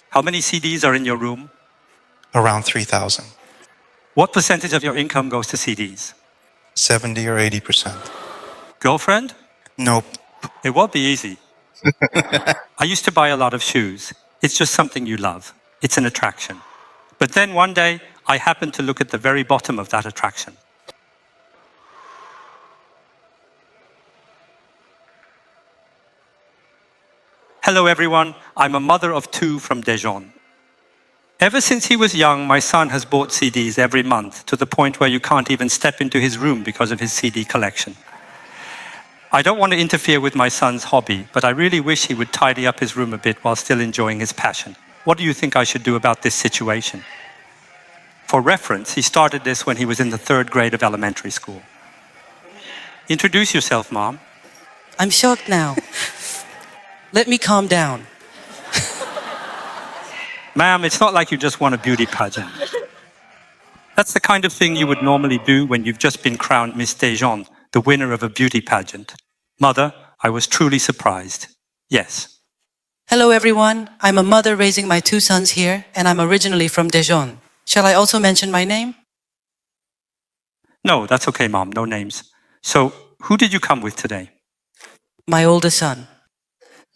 How many CDs are in your room? Around 3,000. What percentage of your income goes to CDs? 70 or 80%. Girlfriend? Nope. It won't be easy. I used to buy a lot of shoes. It's just something you love. It's an attraction. But then one day, I happened to look at the very bottom of that attraction. Hello everyone, I'm a mother of two from Dijon. Ever since he was young, my son has bought CDs every month to the point where you can't even step into his room because of his CD collection. I don't want to interfere with my son's hobby, but I really wish he would tidy up his room a bit while still enjoying his passion. What do you think I should do about this situation? For reference, he started this when he was in the 3rd grade of elementary school. Introduce yourself, Mom. I'm shocked now. Let me calm down. Ma'am, it's not like you just won a beauty pageant. That's the kind of thing you would normally do when you've just been crowned Miss Dijon, the winner of a beauty pageant. Mother, I was truly surprised. Yes. Hello, everyone. I'm a mother raising my 2 sons here, and I'm originally from Dijon. Shall I also mention my name? No, that's okay, Mom. No names. So, who did you come with today? My oldest son.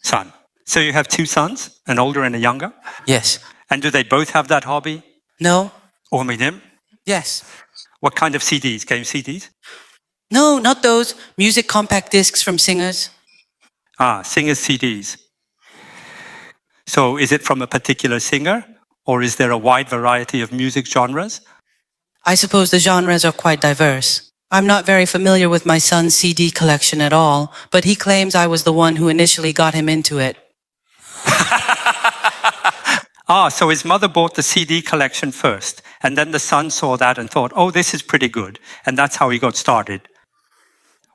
Son. So you have 2 sons, an older and a younger? Yes. And do they both have that hobby? No. Only them? Yes. What kind of CDs? Game CDs? No, not those. Music compact discs from singers. Ah, singers' CDs. So is it from a particular singer? Or is there a wide variety of music genres? I suppose the genres are quite diverse. I'm not very familiar with my son's CD collection at all, but he claims I was the one who initially got him into it. So his mother bought the CD collection first, and then the son saw that and thought, oh, this is pretty good, and that's how he got started.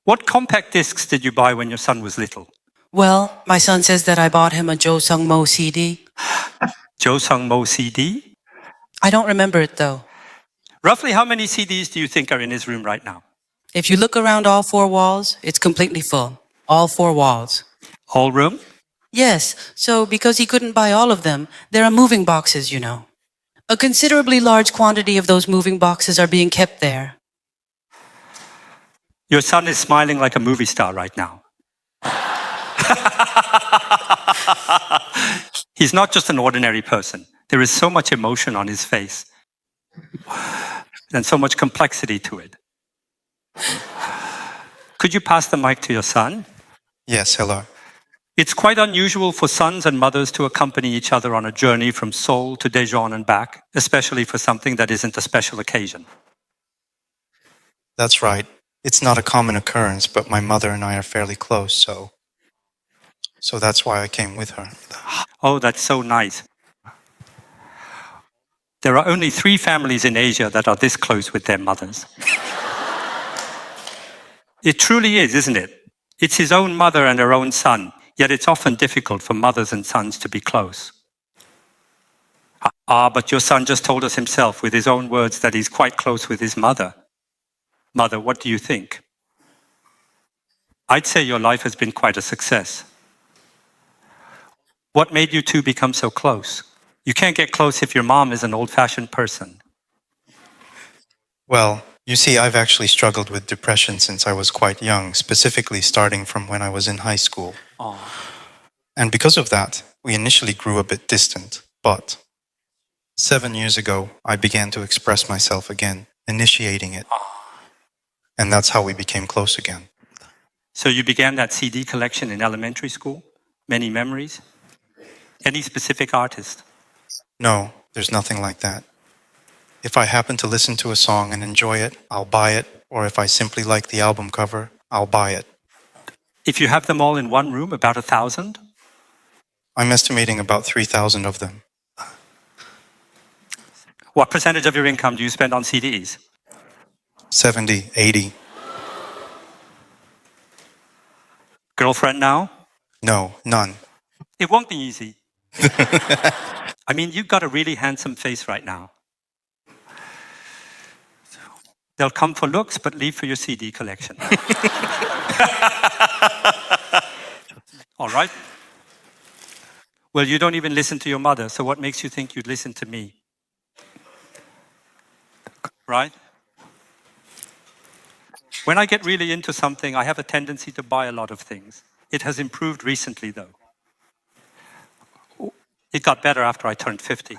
What compact discs did you buy when your son was little? Well, my son says that I bought him a Jo Sung-mo CD. Jo Sung-mo CD? I don't remember it, though. Roughly how many CDs do you think are in his room right now? If you look around all 4 walls, it's completely full. All 4 walls. Whole room? Yes, so because he couldn't buy all of them, there are moving boxes, you know. A considerably large quantity of those moving boxes are being kept there. Your son is smiling like a movie star right now. He's not just an ordinary person. There is so much emotion on his face and so much complexity to it. Could you pass the mic to your son? Yes, hello. It's quite unusual for sons and mothers to accompany each other on a journey from Seoul to Dijon and back, especially for something that isn't a special occasion. That's right. It's not a common occurrence, but my mother and I are fairly close, so that's why I came with her. Oh, that's so nice. There are only 3 families in Asia that are this close with their mothers. It truly is, isn't it? It's his own mother and her own son, yet it's often difficult for mothers and sons to be close. But your son just told us himself with his own words that he's quite close with his mother. Mother, what do you think? I'd say your life has been quite a success. What made you two become so close? You can't get close if your mom is an old-fashioned person. Well, you see, I've actually struggled with depression since I was quite young, specifically starting from when I was in high school. Oh. And because of that, we initially grew a bit distant. But 7 years ago, I began to express myself again, initiating it. And that's how we became close again. So you began that CD collection in elementary school? Many memories? Any specific artist? No, there's nothing like that. If I happen to listen to a song and enjoy it, I'll buy it. Or if I simply like the album cover, I'll buy it. If you have them all in one room, about 1,000? I'm estimating about 3,000 of them. What percentage of your income do you spend on CDs? 70, 80. Girlfriend now? No, none. It won't be easy. I mean, you've got a really handsome face right now. They'll come for looks, but leave for your CD collection. All right? Well, you don't even listen to your mother, so what makes you think you'd listen to me? Right? When I get really into something, I have a tendency to buy a lot of things. It has improved recently, though. It got better after I turned 50.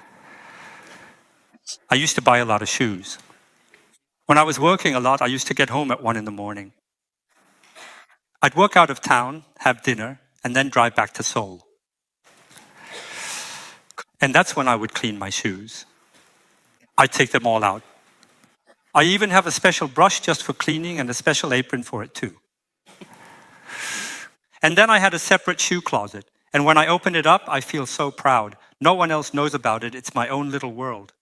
I used to buy a lot of shoes. When I was working a lot, I used to get home at 1 in the morning. I'd work out of town, have dinner, and then drive back to Seoul. And that's when I would clean my shoes. I'd take them all out. I even have a special brush just for cleaning and a special apron for it too. And then I had a separate shoe closet. And when I open it up, I feel so proud. No one else knows about it. It's my own little world.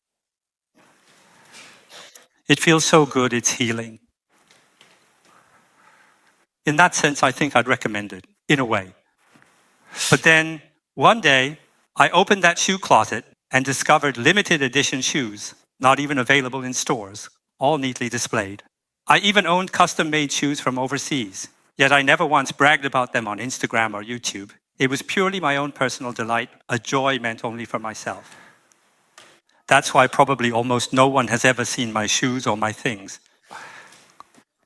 It feels so good, it's healing. In that sense, I think I'd recommend it, in a way. But then, one day, I opened that shoe closet and discovered limited edition shoes, not even available in stores, all neatly displayed. I even owned custom-made shoes from overseas, yet I never once bragged about them on Instagram or YouTube. It was purely my own personal delight, a joy meant only for myself. That's why probably almost no one has ever seen my shoes or my things,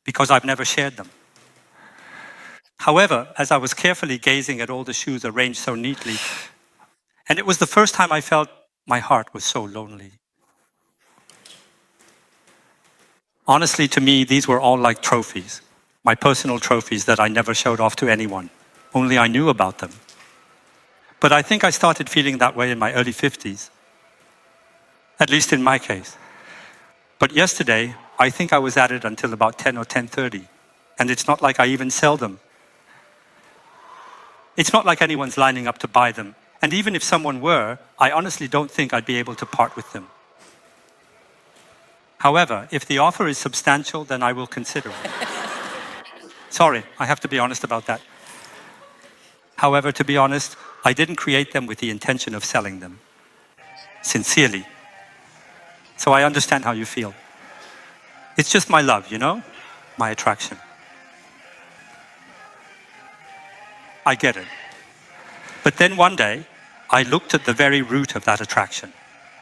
because I've never shared them. However, as I was carefully gazing at all the shoes arranged so neatly, and it was the first time I felt my heart was so lonely. Honestly, to me, these were all like trophies, my personal trophies that I never showed off to anyone, only I knew about them. But I think I started feeling that way in my early 50s, at least in my case. But yesterday, I think I was at it until about 10 or 10:30, and it's not like I even sell them. It's not like anyone's lining up to buy them, and even if someone were, I honestly don't think I'd be able to part with them. However, if the offer is substantial, then I will consider it. Sorry, I have to be honest about that. However, to be honest, I didn't create them with the intention of selling them. Sincerely. So I understand how you feel. It's just my love, you know? My attraction. I get it. But then one day, I looked at the very root of that attraction.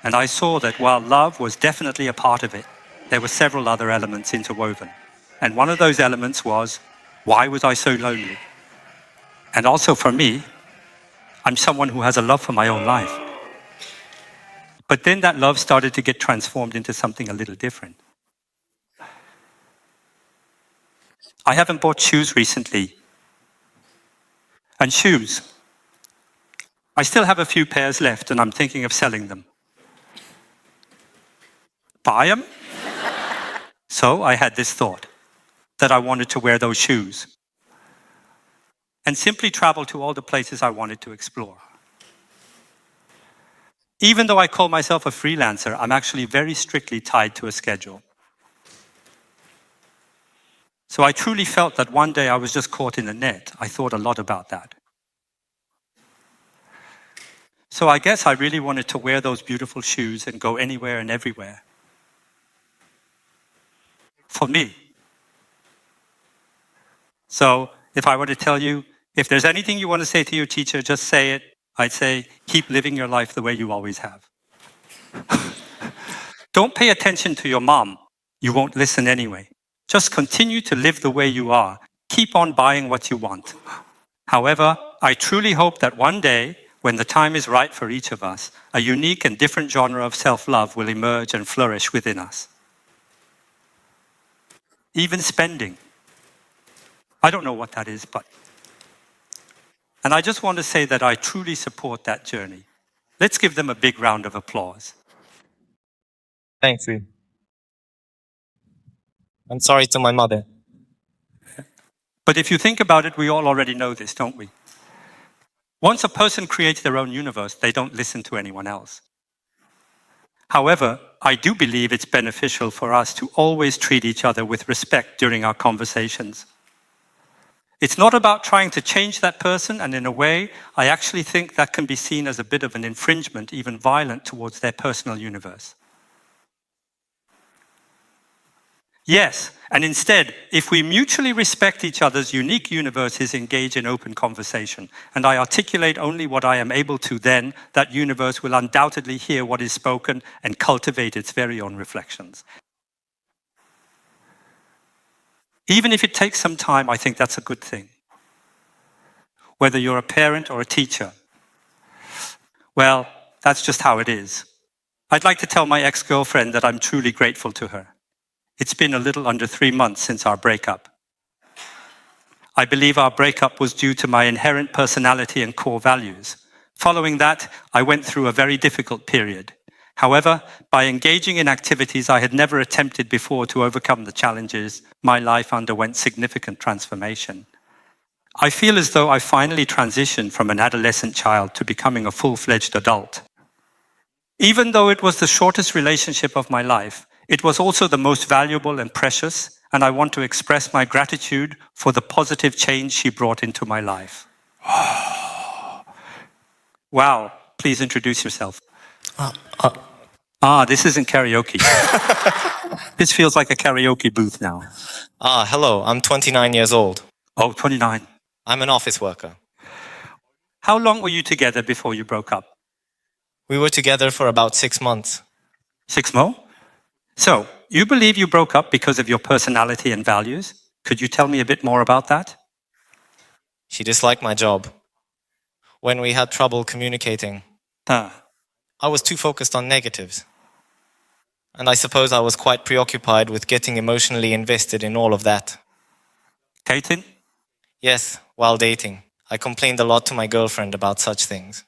And I saw that while love was definitely a part of it, there were several other elements interwoven. And one of those elements was, why was I so lonely? And also for me, I'm someone who has a love for my own life. But then that love started to get transformed into something a little different. I haven't bought shoes recently. And shoes, I still have a few pairs left and I'm thinking of selling them. Buy them? So I had this thought that I wanted to wear those shoes and simply travel to all the places I wanted to explore. Even though I call myself a freelancer, I'm actually very strictly tied to a schedule. So I truly felt that one day I was just caught in a net. I thought a lot about that. So I guess I really wanted to wear those beautiful shoes and go anywhere and everywhere. For me. So if I were to tell you, if there's anything you want to say to your teacher, just say it. I'd say, keep living your life the way you always have. Don't pay attention to your mom. You won't listen anyway. Just continue to live the way you are. Keep on buying what you want. However, I truly hope that one day, when the time is right for each of us, a unique and different genre of self-love will emerge and flourish within us. Even spending. I don't know what that is, but... And I just want to say that I truly support that journey. Let's give them a big round of applause. Thanks, Lee. I'm sorry to my mother. But if you think about it, we all already know this, don't we? Once a person creates their own universe, they don't listen to anyone else. However, I do believe it's beneficial for us to always treat each other with respect during our conversations. It's not about trying to change that person, and in a way, I actually think that can be seen as a bit of an infringement, even violent, towards their personal universe. Yes, and instead, if we mutually respect each other's unique universes, engage in open conversation, and I articulate only what I am able to, then that universe will undoubtedly hear what is spoken and cultivate its very own reflections. Even if it takes some time, I think that's a good thing. Whether you're a parent or a teacher, well, that's just how it is. I'd like to tell my ex-girlfriend that I'm truly grateful to her. It's been a little under 3 months since our breakup. I believe our breakup was due to my inherent personality and core values. Following that, I went through a very difficult period. However, by engaging in activities I had never attempted before to overcome the challenges, my life underwent significant transformation. I feel as though I finally transitioned from an adolescent child to becoming a full-fledged adult. Even though it was the shortest relationship of my life, it was also the most valuable and precious, and I want to express my gratitude for the positive change she brought into my life. Wow, please introduce yourself. This isn't karaoke. This feels like a karaoke booth now. Hello, I'm 29 years old. Oh, 29. I'm an office worker. How long were you together before you broke up? We were together for about 6 months. 6 more? So, you believe you broke up because of your personality and values? Could you tell me a bit more about that? She disliked my job. When we had trouble communicating, I was too focused on negatives. And I suppose I was quite preoccupied with getting emotionally invested in all of that. Dating? Yes, while dating, I complained a lot to my girlfriend about such things.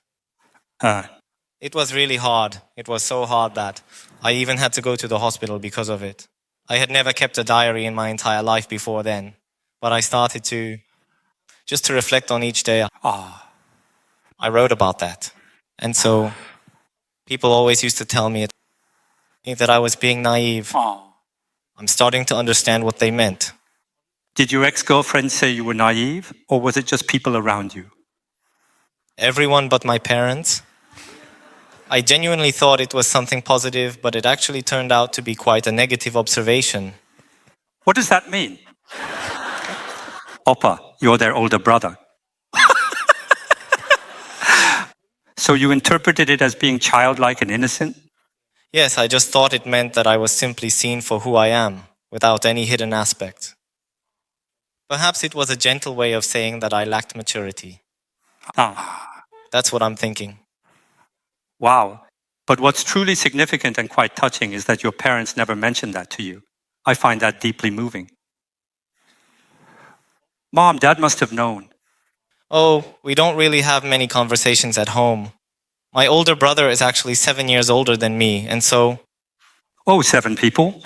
It was really hard. It was so hard that I even had to go to the hospital because of it. I had never kept a diary in my entire life before then, but I started to reflect on each day. I wrote about that. And so people always used to tell me that I was being naive. I'm starting to understand what they meant. Did your ex-girlfriend say you were naive, or was it just people around you? Everyone but my parents. I genuinely thought it was something positive, but it actually turned out to be quite a negative observation. What does that mean? Oppa, you're their older brother. So you interpreted it as being childlike and innocent? Yes, I just thought it meant that I was simply seen for who I am, without any hidden aspect. Perhaps it was a gentle way of saying that I lacked maturity. That's what I'm thinking. Wow. But what's truly significant and quite touching is that your parents never mentioned that to you. I find that deeply moving. Mom, Dad must have known. Oh, we don't really have many conversations at home. My older brother is actually 7 years older than me, and so... Oh, 7 people.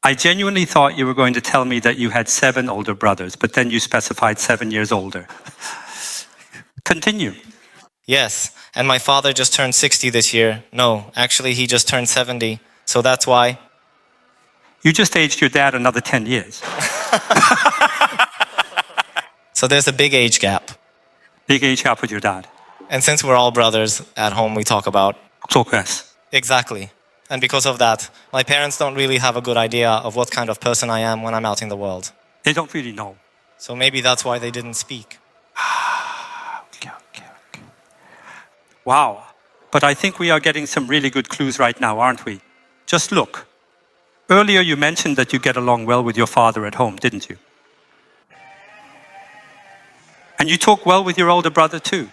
I genuinely thought you were going to tell me that you had 7 older brothers, but then you specified 7 years older. Continue. Yes, and my father just turned 60 this year. No, actually he just turned 70, so that's why... You just aged your dad another 10 years. So there's a big age gap. Big age gap with your dad. And since we're all brothers, at home we talk about... Yes. Exactly. And because of that, my parents don't really have a good idea of what kind of person I am when I'm out in the world. They don't really know. So maybe that's why they didn't speak. Okay. Wow. But I think we are getting some really good clues right now, aren't we? Just look. Earlier you mentioned that you get along well with your father at home, didn't you? And you talk well with your older brother too.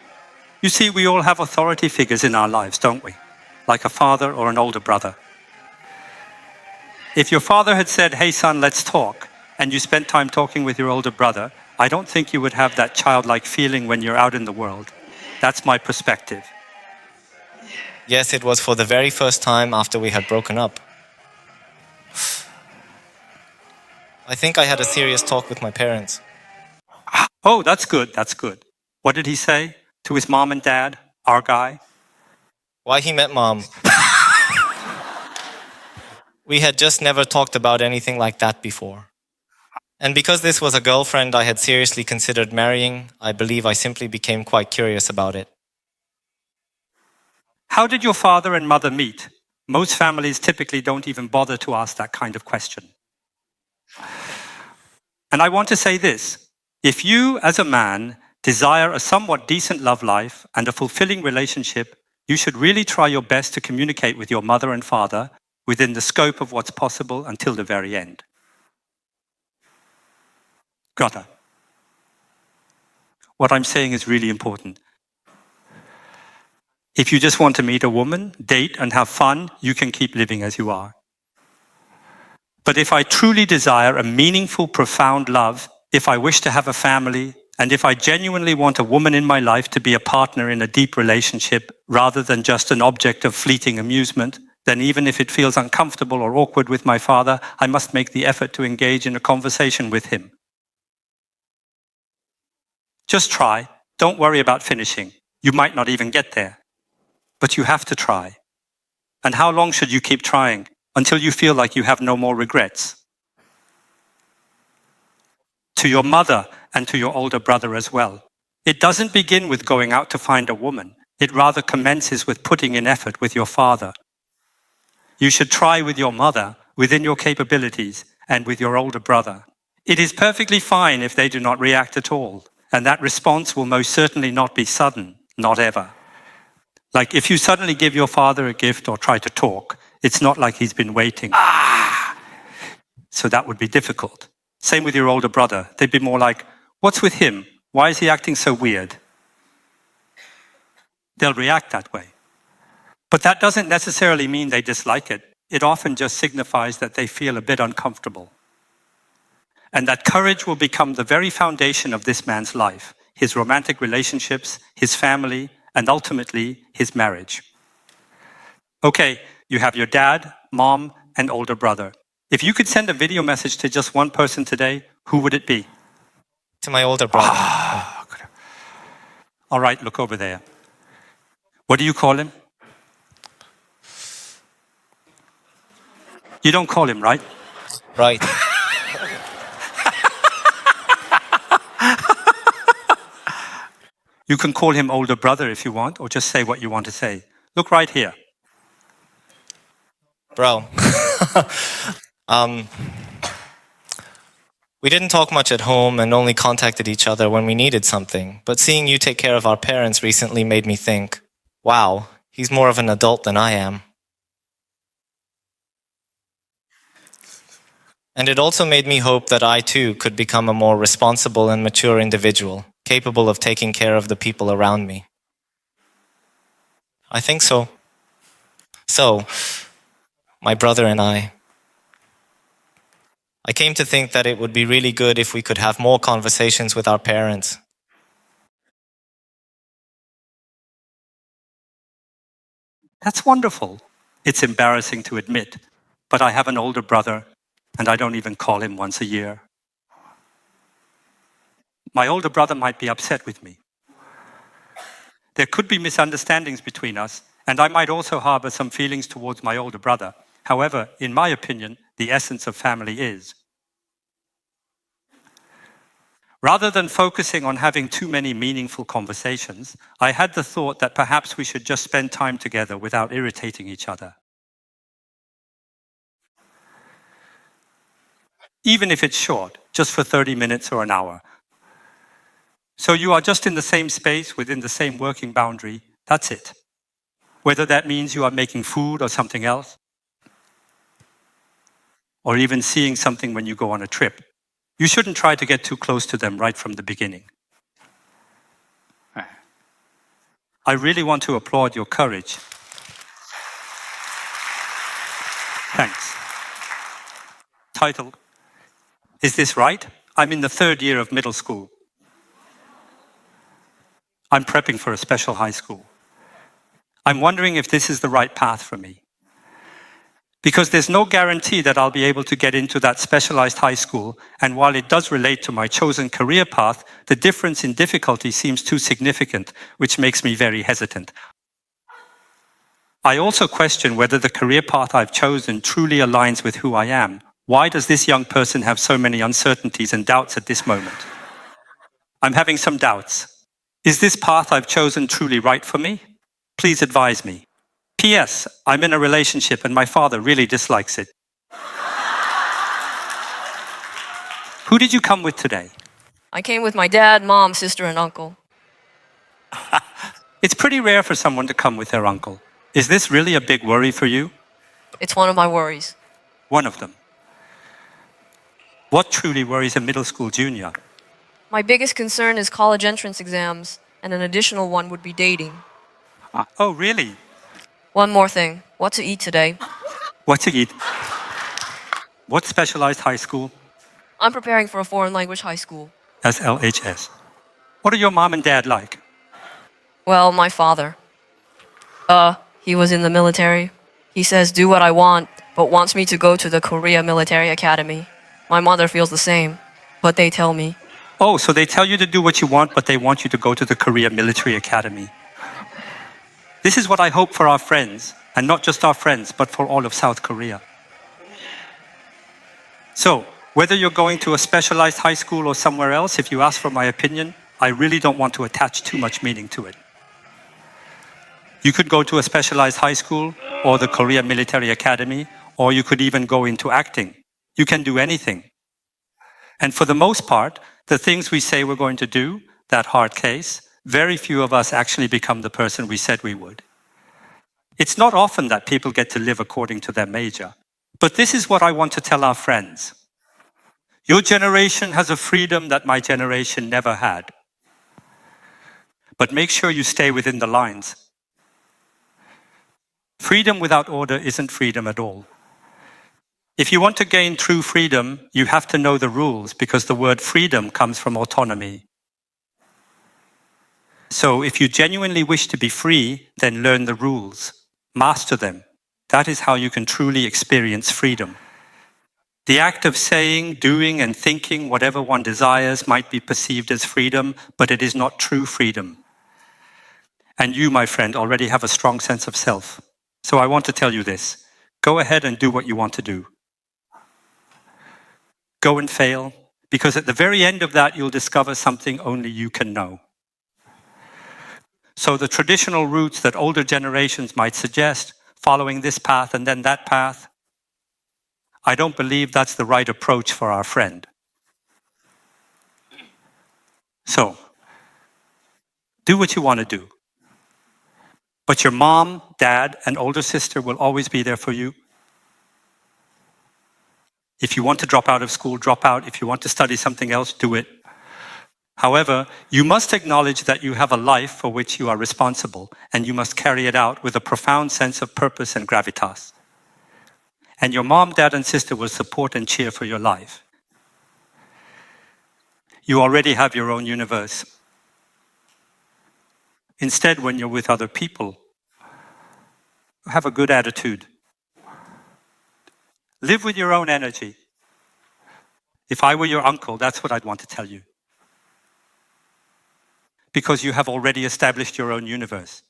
You see, we all have authority figures in our lives, don't we? Like a father or an older brother. If your father had said, "Hey son, let's talk," and you spent time talking with your older brother, I don't think you would have that childlike feeling when you're out in the world. That's my perspective. Yes, it was for the very first time after we had broken up. I think I had a serious talk with my parents. Oh, that's good. What did he say? To his mom and dad? Our guy? Why he met Mom. We had just never talked about anything like that before. And because this was a girlfriend I had seriously considered marrying, I believe I simply became quite curious about it. How did your father and mother meet? Most families typically don't even bother to ask that kind of question. And I want to say this. If you, as a man, desire a somewhat decent love life and a fulfilling relationship, you should really try your best to communicate with your mother and father within the scope of what's possible until the very end. Got that? What I'm saying is really important. If you just want to meet a woman, date and have fun, you can keep living as you are. But if I truly desire a meaningful, profound love, if I wish to have a family, and if I genuinely want a woman in my life to be a partner in a deep relationship rather than just an object of fleeting amusement, then even if it feels uncomfortable or awkward with my father, I must make the effort to engage in a conversation with him. Just try. Don't worry about finishing. You might not even get there. But you have to try. And how long should you keep trying? Until you feel like you have no more regrets. To your mother and to your older brother as well. It doesn't begin with going out to find a woman. It rather commences with putting in effort with your father. You should try with your mother, within your capabilities, and with your older brother. It is perfectly fine if they do not react at all. And that response will most certainly not be sudden, not ever. Like if you suddenly give your father a gift or try to talk, it's not like he's been waiting. So that would be difficult. Same with your older brother. They'd be more like, what's with him? Why is he acting so weird? They'll react that way. But that doesn't necessarily mean they dislike it. It often just signifies that they feel a bit uncomfortable. And that courage will become the very foundation of this man's life, his romantic relationships, his family, and ultimately his marriage. Okay, you have your dad, mom, and older brother. If you could send a video message to just one person today, who would it be? To my older brother. All right, look over there. What do you call him? You don't call him, right? Right. You can call him older brother if you want, or just say what you want to say. Look right here. Bro. We didn't talk much at home and only contacted each other when we needed something. But seeing you take care of our parents recently made me think, wow, he's more of an adult than I am. And it also made me hope that I too could become a more responsible and mature individual, capable of taking care of the people around me. I think so. So, my brother and I came to think that it would be really good if we could have more conversations with our parents. That's wonderful. It's embarrassing to admit, but I have an older brother, and I don't even call him once a year. My older brother might be upset with me. There could be misunderstandings between us, and I might also harbor some feelings towards my older brother. However, in my opinion, the essence of family is. Rather than focusing on having too many meaningful conversations, I had the thought that perhaps we should just spend time together without irritating each other. Even if it's short, just for 30 minutes or an hour. So you are just in the same space within the same working boundary, that's it. Whether that means you are making food or something else, or even seeing something when you go on a trip. You shouldn't try to get too close to them right from the beginning. I really want to applaud your courage. Thanks. Title, Is This Right? I'm in the 3rd year of middle school. I'm prepping for a special high school. I'm wondering if this is the right path for me. Because there's no guarantee that I'll be able to get into that specialized high school, and while it does relate to my chosen career path, the difference in difficulty seems too significant, which makes me very hesitant. I also question whether the career path I've chosen truly aligns with who I am. Why does this young person have so many uncertainties and doubts at this moment? I'm having some doubts. Is this path I've chosen truly right for me? Please advise me. P.S. I'm in a relationship and my father really dislikes it. Who did you come with today? I came with my dad, mom, sister, and uncle. It's pretty rare for someone to come with their uncle. Is this really a big worry for you? It's one of my worries. One of them. What truly worries a middle school junior? My biggest concern is college entrance exams, and an additional one would be dating. Oh, really? One more thing. What to eat today? What to eat? What specialized high school? I'm preparing for a foreign language high school. SLHS. What are your mom and dad like? Well, my father. He was in the military. He says do what I want, but wants me to go to the Korea Military Academy. My mother feels the same, but they tell me. Oh, so they tell you to do what you want, but they want you to go to the Korea Military Academy. This is what I hope for our friends, and not just our friends, but for all of South Korea. So, whether you're going to a specialized high school or somewhere else, if you ask for my opinion, I really don't want to attach too much meaning to it. You could go to a specialized high school or the Korea Military Academy, or you could even go into acting. You can do anything. And for the most part, the things we say we're going to do, that hard case, very few of us actually become the person we said we would. It's not often that people get to live according to their major. But this is what I want to tell our friends. Your generation has a freedom that my generation never had. But make sure you stay within the lines. Freedom without order isn't freedom at all. If you want to gain true freedom, you have to know the rules, because the word freedom comes from autonomy. So if you genuinely wish to be free, then learn the rules. Master them. That is how you can truly experience freedom. The act of saying, doing, and thinking whatever one desires might be perceived as freedom, but it is not true freedom. And you, my friend, already have a strong sense of self. So I want to tell you this. Go ahead and do what you want to do. Go and fail, because at the very end of that, you'll discover something only you can know. So the traditional routes that older generations might suggest, following this path and then that path, I don't believe that's the right approach for our friend. So, do what you want to do. But your mom, dad, and older sister will always be there for you. If you want to drop out of school, drop out. If you want to study something else, do it. However, you must acknowledge that you have a life for which you are responsible, and you must carry it out with a profound sense of purpose and gravitas. And your mom, dad, and sister will support and cheer for your life. You already have your own universe. Instead, when you're with other people, have a good attitude. Live with your own energy. If I were your uncle, that's what I'd want to tell you. Because you have already established your own universe.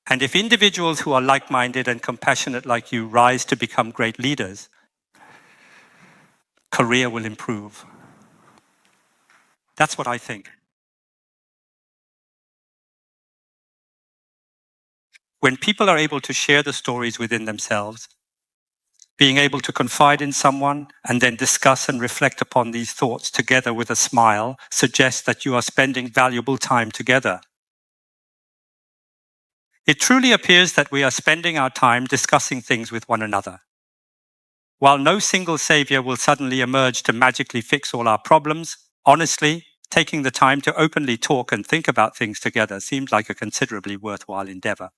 And if individuals who are like-minded and compassionate like you rise to become great leaders, Korea will improve. That's what I think. When people are able to share the stories within themselves, being able to confide in someone and then discuss and reflect upon these thoughts together with a smile suggests that you are spending valuable time together. It truly appears that we are spending our time discussing things with one another. While no single savior will suddenly emerge to magically fix all our problems, honestly, taking the time to openly talk and think about things together seems like a considerably worthwhile endeavor.